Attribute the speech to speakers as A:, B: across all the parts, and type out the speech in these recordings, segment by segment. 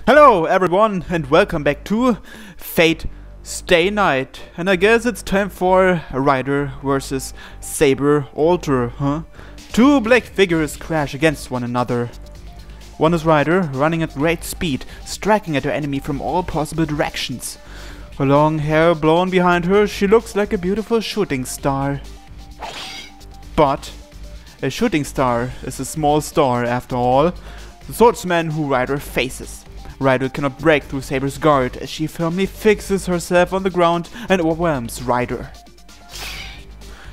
A: Hello everyone and welcome back to Fate Stay Night. And I guess it's time for Ryder versus Saber Alter, huh? Two black figures crash against one another. One is Ryder, running at great speed, striking at her enemy from all possible directions. Her long hair blown behind her, she looks like a beautiful shooting star. But a shooting star is a small star after all. The swordsman who Ryder faces. Ryder cannot break through Saber's guard as she firmly fixes herself on the ground and overwhelms Ryder.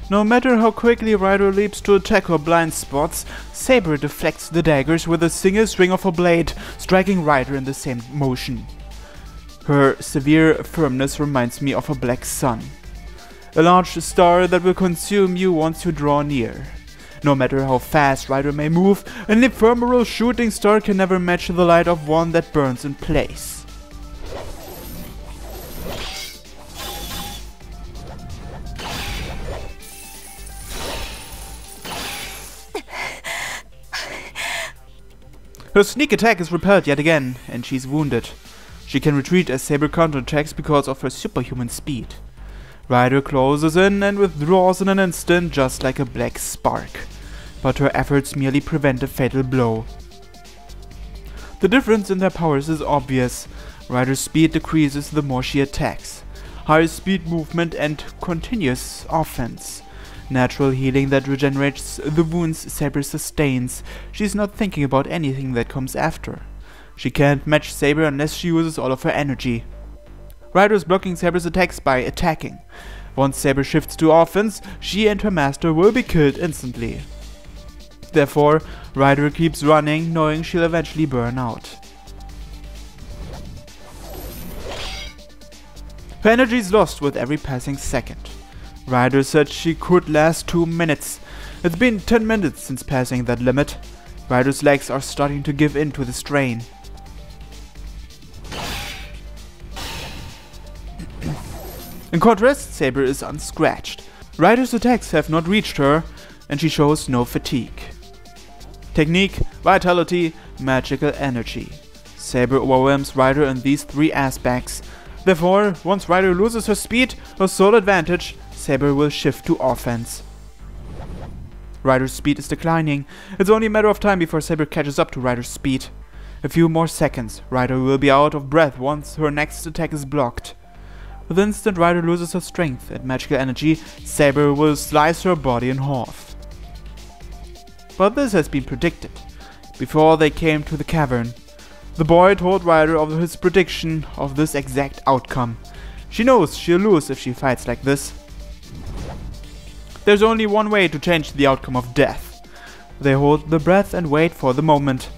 A: No matter how quickly Ryder leaps to attack her blind spots, Saber deflects the daggers with a single swing of her blade, striking Ryder in the same motion. Her severe firmness reminds me of a black sun. A large star that will consume you once you draw near. No matter how fast Ryder may move, an ephemeral shooting star can never match the light of one that burns in place. Her sneak attack is repelled yet again, and she's wounded. She can retreat as Saber counterattacks because of her superhuman speed. Ryder closes in and withdraws in an instant, just like a black spark. But her efforts merely prevent a fatal blow. The difference in their powers is obvious. Ryder's speed decreases the more she attacks. High speed movement and continuous offense. Natural healing that regenerates the wounds Saber sustains. She's not thinking about anything that comes after. She can't match Saber unless she uses all of her energy. Ryder is blocking Saber's attacks by attacking. Once Saber shifts to offense, she and her master will be killed instantly. Therefore, Ryder keeps running, knowing she'll eventually burn out. Her energy is lost with every passing second. Ryder said she could last 2 minutes. It's been 10 minutes since passing that limit. Ryder's legs are starting to give in to the strain. In contrast, Saber is unscratched. Ryder's attacks have not reached her, and she shows no fatigue. Technique, vitality, magical energy. Saber overwhelms Ryder in these three aspects. Therefore, once Ryder loses her speed, her sole advantage, Saber will shift to offense. Ryder's speed is declining. It's only a matter of time before Saber catches up to Ryder's speed. A few more seconds, Ryder will be out of breath once her next attack is blocked. With the instant Ryder loses her strength and magical energy, Saber will slice her body in half. But this has been predicted. Before they came to the cavern, the boy told Ryder of his prediction of this exact outcome. She knows she'll lose if she fights like this. There's only one way to change the outcome of death. They hold the breath and wait for the moment.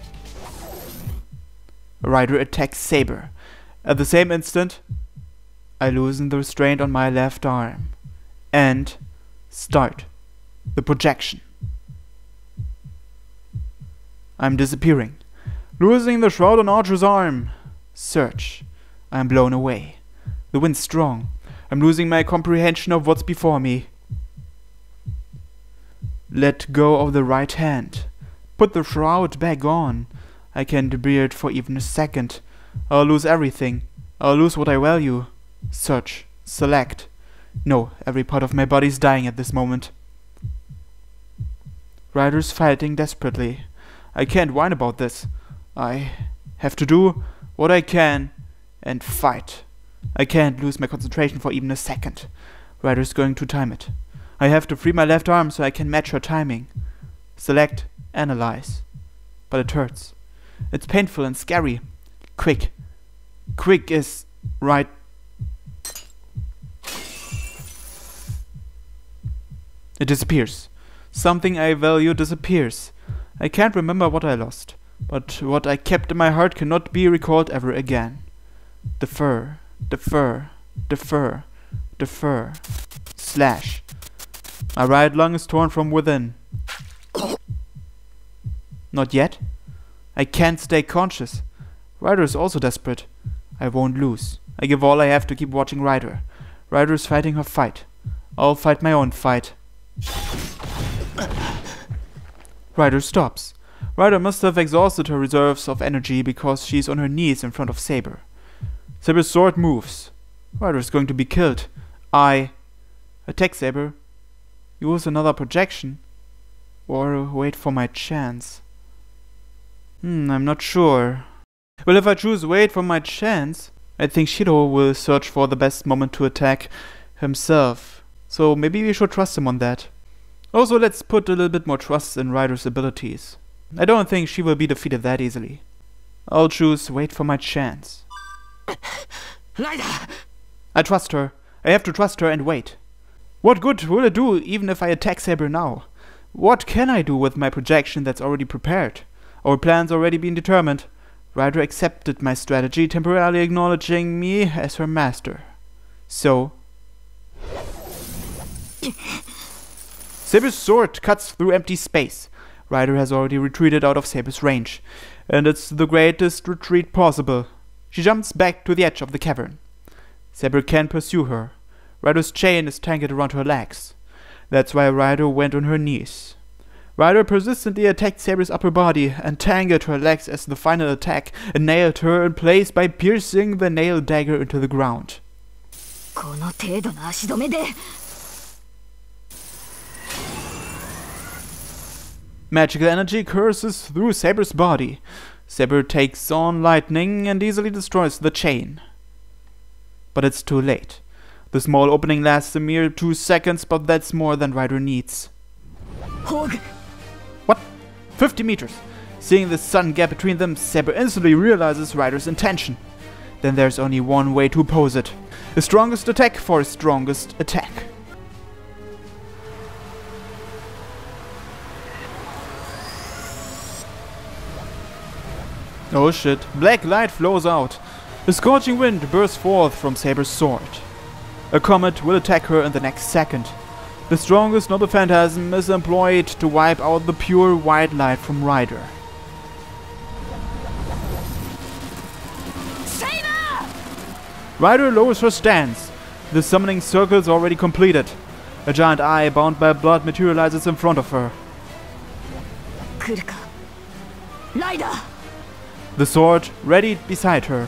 A: Ryder attacks Saber. At the same instant, I loosen the restraint on my left arm and start the projection. I'm disappearing, losing the shroud on Archer's arm. Search. I'm blown away. The wind's strong. I'm losing my comprehension of what's before me. Let go of the right hand. Put the shroud back on. I can't bear it for even a second. I'll lose everything. I'll lose what I value. Search. Select. No, every part of my body's dying at this moment. Ryder's fighting desperately. I can't whine about this. I have to do what I can and fight. I can't lose my concentration for even a second. Ryder's going to time it. I have to free my left arm so I can match her timing. Select, analyze. But it hurts. It's painful and scary. Quick. Quick is right. It disappears. Something I value disappears. I can't remember what I lost, but what I kept in my heart cannot be recalled ever again. Defer, defer, defer, defer. Slash. My right lung is torn from within. Not yet. I can't stay conscious. Ryder is also desperate. I won't lose. I give all I have to keep watching Ryder. Ryder is fighting her fight. I'll fight my own fight. Ryder stops. Ryder must have exhausted her reserves of energy because she's on her knees in front of Saber. Saber's sword moves. Ryder is going to be killed. I attack Saber, use another projection, or wait for my chance. I'm not sure. Well, if I choose wait for my chance, I think Shiro will search for the best moment to attack himself. So maybe we should trust him on that. Also, let's put a little bit more trust in Ryder's abilities. I don't think she will be defeated that easily. I'll choose wait for my chance.
B: Ryder!
A: I trust her. I have to trust her and wait. What good will it do even if I attack Saber now? What can I do with my projection that's already prepared? Our plan's already been determined. Ryder accepted my strategy, temporarily acknowledging me as her master. So... Saber's sword cuts through empty space. Ryder has already retreated out of Saber's range, and it's the greatest retreat possible. She jumps back to the edge of the cavern. Saber can't pursue her. Ryder's chain is tangled around her legs. That's why Ryder went on her knees. Ryder persistently attacked Saber's upper body and tangled her legs as the final attack and nailed her in place by piercing the nail dagger into the ground. Magical energy courses through Saber's body. Saber takes on lightning and easily destroys the chain. But it's too late. The small opening lasts a mere 2 seconds, but that's more than Ryder needs. What? 50 meters! Seeing the sun gap between them, Saber instantly realizes Ryder's intention. Then there's only one way to oppose it. The strongest attack for his strongest attack. Oh shit, black light flows out. A scorching wind bursts forth from Saber's sword. A comet will attack her in the next second. The strongest noble phantasm is employed to wipe out the pure white light from Ryder.
B: Saber!
A: Ryder lowers her stance. The summoning circle is already completed. A giant eye bound by blood materializes in front of her.
B: Ryder!
A: The sword ready beside her.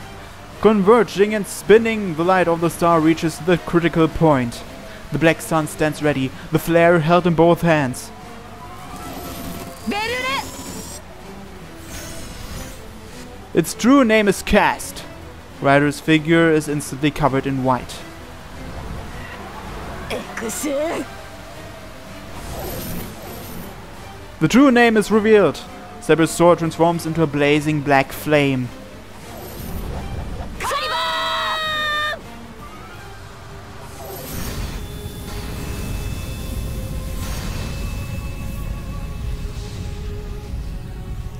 A: Converging and spinning, the light of the star reaches the critical point. The black sun stands ready, the flare held in both hands. Its true name is cast. Ryder's figure is instantly covered in white. The true name is revealed. Saber's sword transforms into a blazing black flame.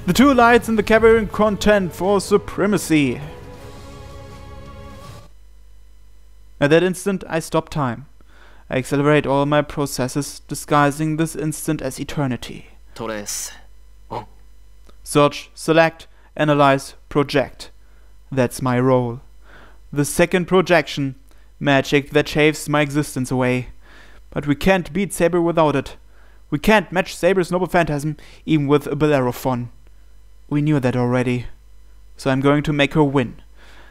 A: The two lights in the cavern contend for supremacy. At that instant, I stop time. I accelerate all my processes, disguising this instant as eternity. Search, select, analyze, project. That's my role. The second projection, magic that shaves my existence away. But we can't beat Saber without it. We can't match Saber's noble phantasm, even with a Bellerophon. We knew that already. So I'm going to make her win.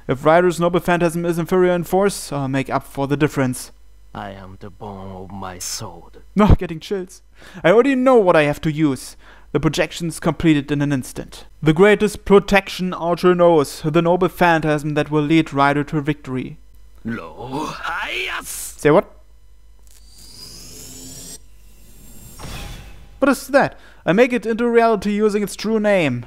A: If Ryder's noble phantasm is inferior in force, I'll make up for the difference.
B: I am the bone of my sword.
A: No, getting chills. I already know what I have to use. The projection's completed in an instant. The greatest protection Archer knows, the noble phantasm that will lead Ryder to victory. Say what? What is that? I make it into reality using its true name.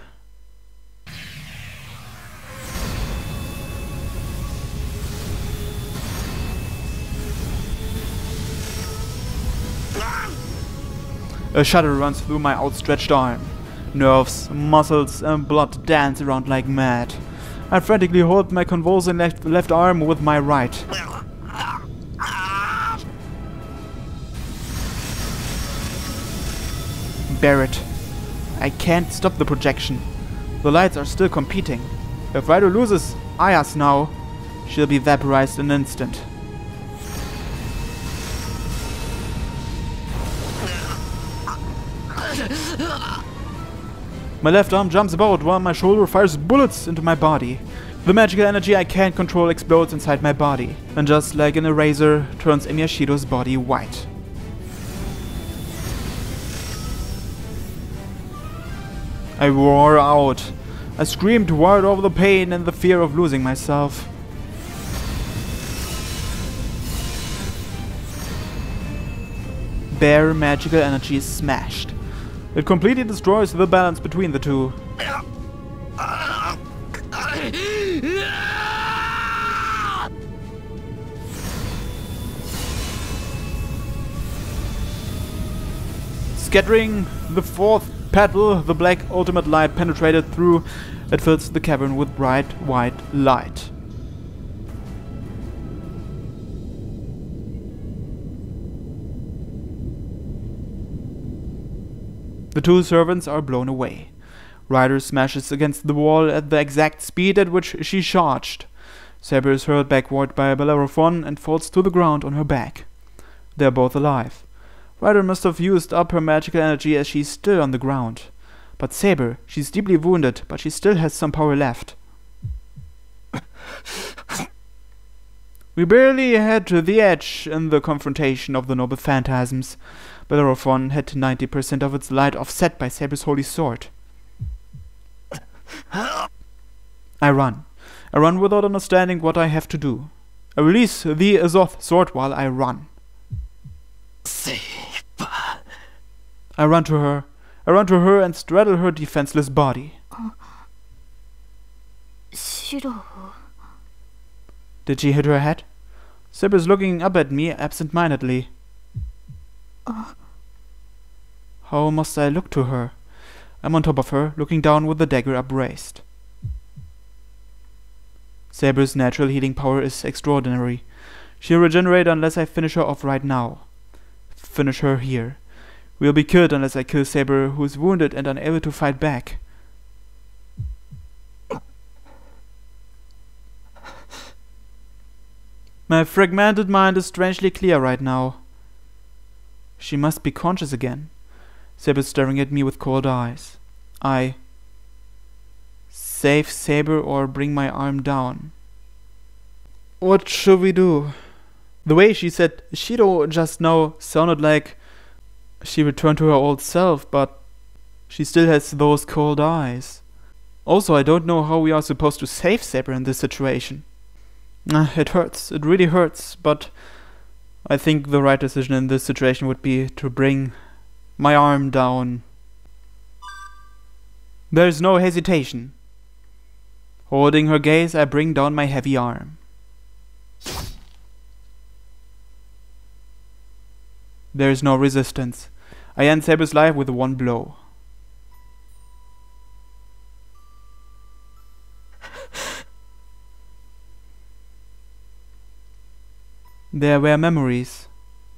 A: A shudder runs through my outstretched arm. Nerves, muscles, and blood dance around like mad. I frantically hold my convulsing left arm with my right. Barret. I can't stop the projection. The lights are still competing. If Ryder loses Ayas now, she'll be vaporized in an instant. My left arm jumps about while my shoulder fires bullets into my body. The magical energy I can't control explodes inside my body, and just like an eraser, turns Miyashido's body white. I roar out. I screamed wild over the pain and the fear of losing myself. Bare magical energy is smashed. It completely destroys the balance between the two. Scattering the fourth petal, the black ultimate light penetrated through. It fills the cavern with bright white light. The two servants are blown away. Ryder smashes against the wall at the exact speed at which she charged. Saber is hurled backward by Bellerophon and falls to the ground on her back. They are both alive. Ryder must have used up her magical energy as she's still on the ground. But Saber, she's deeply wounded, but she still has some power left. We barely had the edge in the confrontation of the noble phantasms. Bellerophon had 90% of its light offset by Saber's holy sword. I run. I run without understanding what I have to do. I release the Azoth sword while I run.
B: Saber.
A: I run to her. I run to her and straddle her defenseless body.
C: Shiro.
A: Did she hit her head? Saber's looking up at me absent-mindedly. How must I look to her? I'm on top of her, looking down with the dagger upraised. Saber's natural healing power is extraordinary. She'll regenerate unless I finish her off right now. Finish her here. We'll be killed unless I kill Saber, who is wounded and unable to fight back. My fragmented mind is strangely clear right now. She must be conscious again. Saber staring at me with cold eyes. I save Saber or bring my arm down. What should we do? The way she said Shiro just now sounded like she returned to her old self, but she still has those cold eyes. Also, I don't know how we are supposed to save Saber in this situation. It hurts, it really hurts, but I think the right decision in this situation would be to bring my arm down. There's no hesitation. Holding her gaze, I bring down my heavy arm. There is no resistance. I end Saber's life with one blow. There were memories.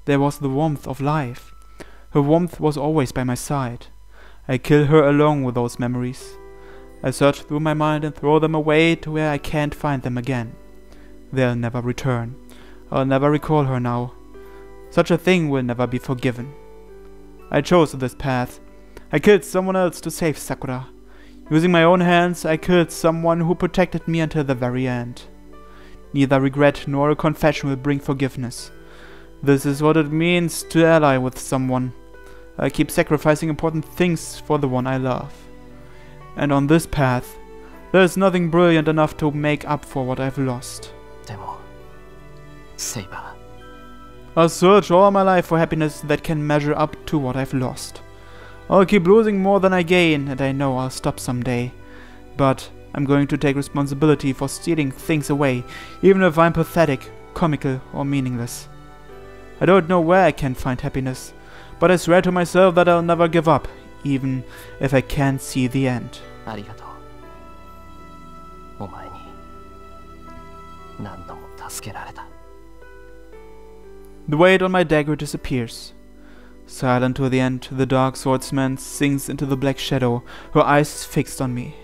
A: There was the warmth of life. Her warmth was always by my side. I kill her along with those memories. I search through my mind and throw them away to where I can't find them again. They'll never return. I'll never recall her now. Such a thing will never be forgiven. I chose this path. I killed someone else to save Sakura. Using my own hands, I killed someone who protected me until the very end. Neither regret nor a confession will bring forgiveness. This is what it means to ally with someone. I keep sacrificing important things for the one I love. And on this path, there is nothing brilliant enough to make up for what I've lost.
B: でも、Saber.
A: I'll search all my life for happiness that can measure up to what I've lost. I'll keep losing more than I gain, and I know I'll stop someday. But I'm going to take responsibility for stealing things away, even if I'm pathetic, comical, or meaningless. I don't know where I can find happiness, but I swear to myself that I'll never give up, even if I can't see the end.
B: ありがとう。お前に何度も助けられた。
A: The weight on my dagger disappears. Silent to the end, the dark swordsman sinks into the black shadow, her eyes fixed on me.